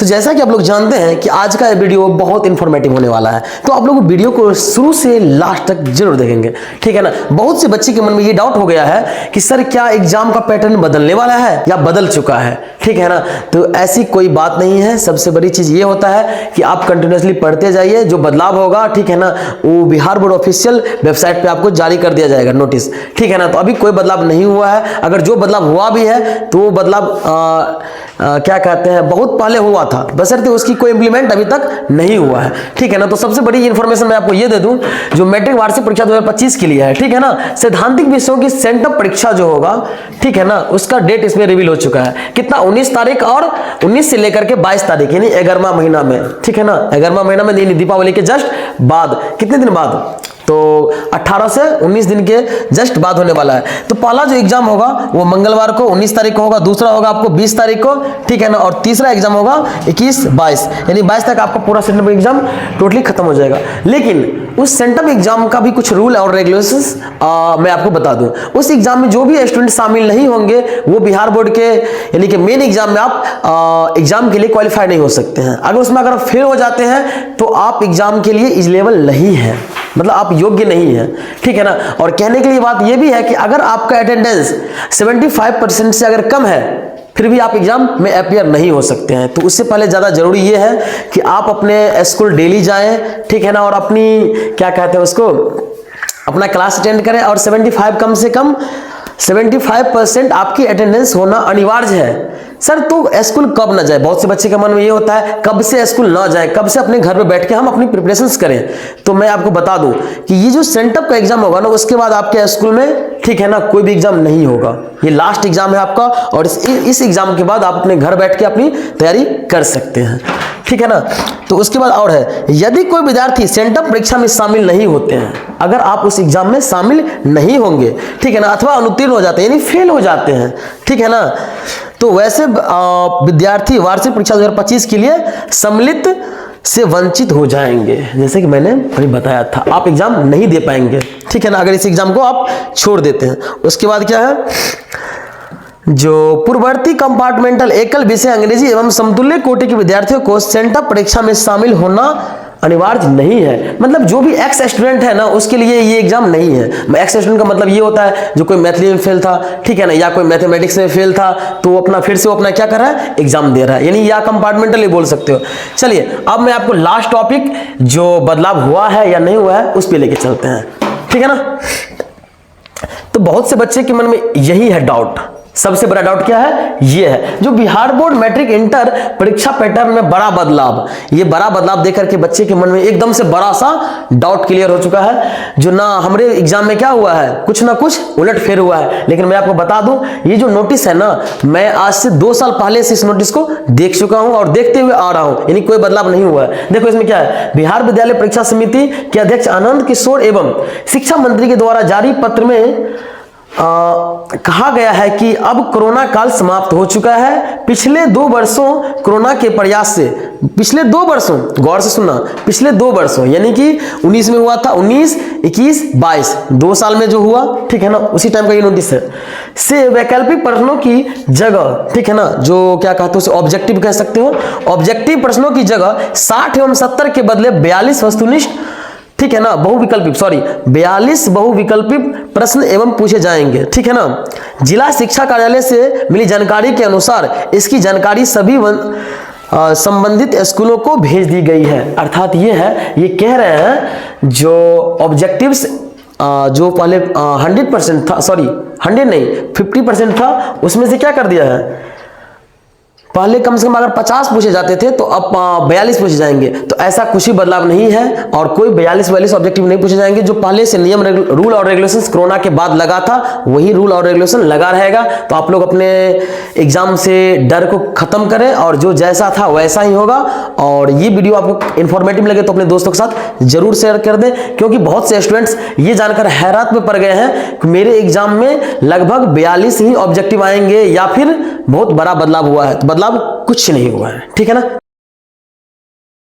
तो जैसा कि आप लोग जानते हैं कि आज का वीडियो बहुत इंफॉर्मेटिव होने वाला है, तो आप लोग वीडियो को शुरू से लास्ट तक जरूर देखेंगे, ठीक है ना। बहुत से बच्चे के मन में ये डाउट हो गया है कि सर क्या एग्जाम का पैटर्न बदलने वाला है या बदल चुका है, ठीक है ना। तो ऐसी कोई बात नहीं है। सबसे बड़ी चीज ये होता है कि आप कंटिन्यूसली पढ़ते जाइए, जो बदलाव होगा, ठीक है ना, वो बिहार बोर्ड ऑफिशियल वेबसाइट पे आपको जारी कर दिया जाएगा नोटिस, ठीक है ना। तो अभी कोई बदलाव नहीं हुआ है। अगर जो बदलाव हुआ भी है तो वो बदलाव क्या कहते हैं, बहुत पहले हुआ था, बशर्ते उसकी कोई इंप्लीमेंट अभी तक नहीं हुआ है, ठीक है ना। तो सबसे बड़ी इंफॉर्मेशन मैं आपको ये दे दूं, जो मैट्रिक वार्षिक परीक्षा 2025 के लिए है, ठीक है ना, सैद्धांतिक विषयों की सेंटअप परीक्षा जो होगा, ठीक है ना, उसका डेट इसमें रिवील हो चुका है। कितना, 19 तारीख और 19 से लेकर के 22 तारीख, यानी 11वां महीना में, ठीक है ना, 11वां महीना में, दीपावली के जस्ट बाद, कितने दिन बाद, तो 18 से 19 दिन के जस्ट बाद होने वाला है। तो पहला जो एग्जाम होगा वो मंगलवार को 19 तारीख को होगा, दूसरा होगा आपको 20 तारीख को, ठीक है ना, और तीसरा एग्जाम होगा 21-22, यानी 22 तक आपका पूरा सेंटअप एग्जाम टोटली खत्म हो जाएगा। लेकिन उस सेंटअप एग्जाम का भी कुछ रूल और रेगुलेशंस मैं आपको बता दूं। उस एग्जाम में जो भी स्टूडेंट शामिल नहीं होंगे वो बिहार बोर्ड के यानी कि मेन एग्जाम में आप एग्जाम के लिए क्वालिफाई नहीं हो सकते हैं। अगर उसमें अगर फेल हो जाते हैं तो आप एग्जाम के लिए एलिजिबल नहीं है, मतलब आप योग्य नहीं है, ठीक है ना। और कहने के लिए बात यह भी है कि अगर आपका अटेंडेंस 75% से अगर कम है फिर भी आप एग्जाम में अपीयर नहीं हो सकते हैं। तो उससे पहले ज्यादा जरूरी यह है कि आप अपने स्कूल डेली जाएं, ठीक है ना, और अपनी क्या कहते हैं उसको, अपना क्लास अटेंड करें, और 75 कम से कम 75% आपकी अटेंडेंस होना अनिवार्य है। सर तो स्कूल कब ना जाए, बहुत से बच्चे के मन में ये होता है कब से स्कूल ना जाए, कब से अपने घर पे बैठ के हम अपनी प्रिपरेशंस करें। तो मैं आपको बता दूं कि ये जो सेंटअप का एग्जाम होगा ना, उसके बाद आपके स्कूल में, ठीक है ना, कोई भी एग्जाम नहीं होगा। ये लास्ट एग्जाम है आपका, और इस एग्जाम के बाद आप अपने घर बैठ के अपनी तैयारी कर सकते हैं, ठीक है ना। तो उसके बाद और है, यदि कोई विद्यार्थी सेंटअप परीक्षा में शामिल नहीं होते हैं, अगर आप उस एग्जाम में शामिल नहीं होंगे, ठीक है ना, अथवा अनुत्तीर्ण हो जाते हैं यानी फेल हो जाते हैं, ठीक है ना, तो वैसे विद्यार्थी वार्षिक परीक्षा 2025 के लिए सम्मिलित से वंचित हो जाएंगे। जैसे कि मैंने अभी बताया था, आप एग्जाम नहीं दे पाएंगे, ठीक है ना, अगर इस एग्जाम को आप छोड़ देते हैं। उसके बाद क्या है, जो पूर्ववर्ती कंपार्टमेंटल एकल विषय अंग्रेजी एवं समतुल्य कोटि के विद्यार्थियों को सेंटअप परीक्षा में शामिल होना अनिवार्य नहीं है। मतलब जो भी एक्स स्टूडेंट है ना, उसके लिए ये एग्जाम नहीं है। एक्स स्टूडेंट का मतलब ये होता है जो कोई मैथली में फेल था, ठीक है ना, या कोई मैथमेटिक्स में फेल था, तो अपना फिर से वो अपना क्या कर रहा है, एग्जाम दे रहा है, यानी या कंपार्टमेंटली बोल सकते हो। चलिए अब मैं आपको लास्ट टॉपिक जो बदलाव हुआ है या नहीं हुआ है उस पर लेके चलते हैं, ठीक है ना। तो बहुत से बच्चे के मन में यही है डाउट, सबसे बड़ा डाउट क्या है, ये है जो बिहार बोर्ड मैट्रिक इंटर परीक्षा पैटर्न में बड़ा बदलाव, ये बड़ा बदलाव देकर के बच्चे के मन में एकदम से बड़ा सा डाउट क्लियर हो चुका है। जो ना हमारे एग्जाम में क्या हुआ है, कुछ ना कुछ उलट फेर हुआ है। लेकिन मैं आपको बता दूं, ये जो नोटिस है ना, मैं आज से 2 साल पहले से इस नोटिस को देख चुका हूं और देखते हुए आ रहा हूं, यानी कोई बदलाव नहीं हुआ है। देखो इसमें क्या है, बिहार विद्यालय परीक्षा समिति के अध्यक्ष आनंद किशोर एवं शिक्षा मंत्री के द्वारा जारी पत्र में कहा गया है कि अब कोरोना काल समाप्त हो चुका है। पिछले 2 वर्षों कोरोना के प्रयास से, पिछले 2 वर्षों, गौर से सुनना, पिछले 2 वर्षों यानी कि 19 में हुआ था, 19, 21, 22, 2 साल में जो हुआ, ठीक है ना, उसी टाइम का ये नोटिस है, से वैकल्पिक प्रश्नों की जगह, ठीक है ना, जो क्या कहते हो ऑब्जेक्टिव कह सकते हो, ऑब्जेक्टिव प्रश्नों की जगह 60 एवं 70 के बदले 42 वस्तुनिष्ठ, ठीक है ना, बहुविकल्पिक 42 बहुविकल्पिक प्रश्न एवं पूछे जाएंगे, ठीक है ना। जिला शिक्षा कार्यालय से मिली जानकारी के अनुसार इसकी जानकारी सभी संबंधित स्कूलों को भेज दी गई है। अर्थात ये है, ये कह रहे हैं जो ऑब्जेक्टिव्स जो पहले 100% था, 100 नहीं 50% था, उसमें से क्या कर दिया है, पहले कम से कम अगर 50 पूछे जाते थे तो अब 42 पूछे जाएंगे। तो ऐसा कुछ ही बदलाव नहीं है और कोई 42 ऑब्जेक्टिव नहीं पूछे जाएंगे। जो पहले से नियम रूल और रेगुलेशंस कोरोना के बाद लगा था वही रूल और रेगुलेशन लगा रहेगा। तो आप लोग अपने एग्जाम से डर को खत्म करें और जो जैसा था वैसा ही होगा। और ये वीडियो आपको इंफॉर्मेटिव लगे तो अपने दोस्तों के साथ जरूर शेयर कर दें, क्योंकि बहुत से स्टूडेंट्स ये जानकर हैरान में पड़ गए हैं कि मेरे एग्जाम में लगभग 42 ही ऑब्जेक्टिव आएंगे या फिर बहुत बड़ा बदलाव हुआ है। तो बदलाव कुछ नहीं हुआ है, ठीक है ना।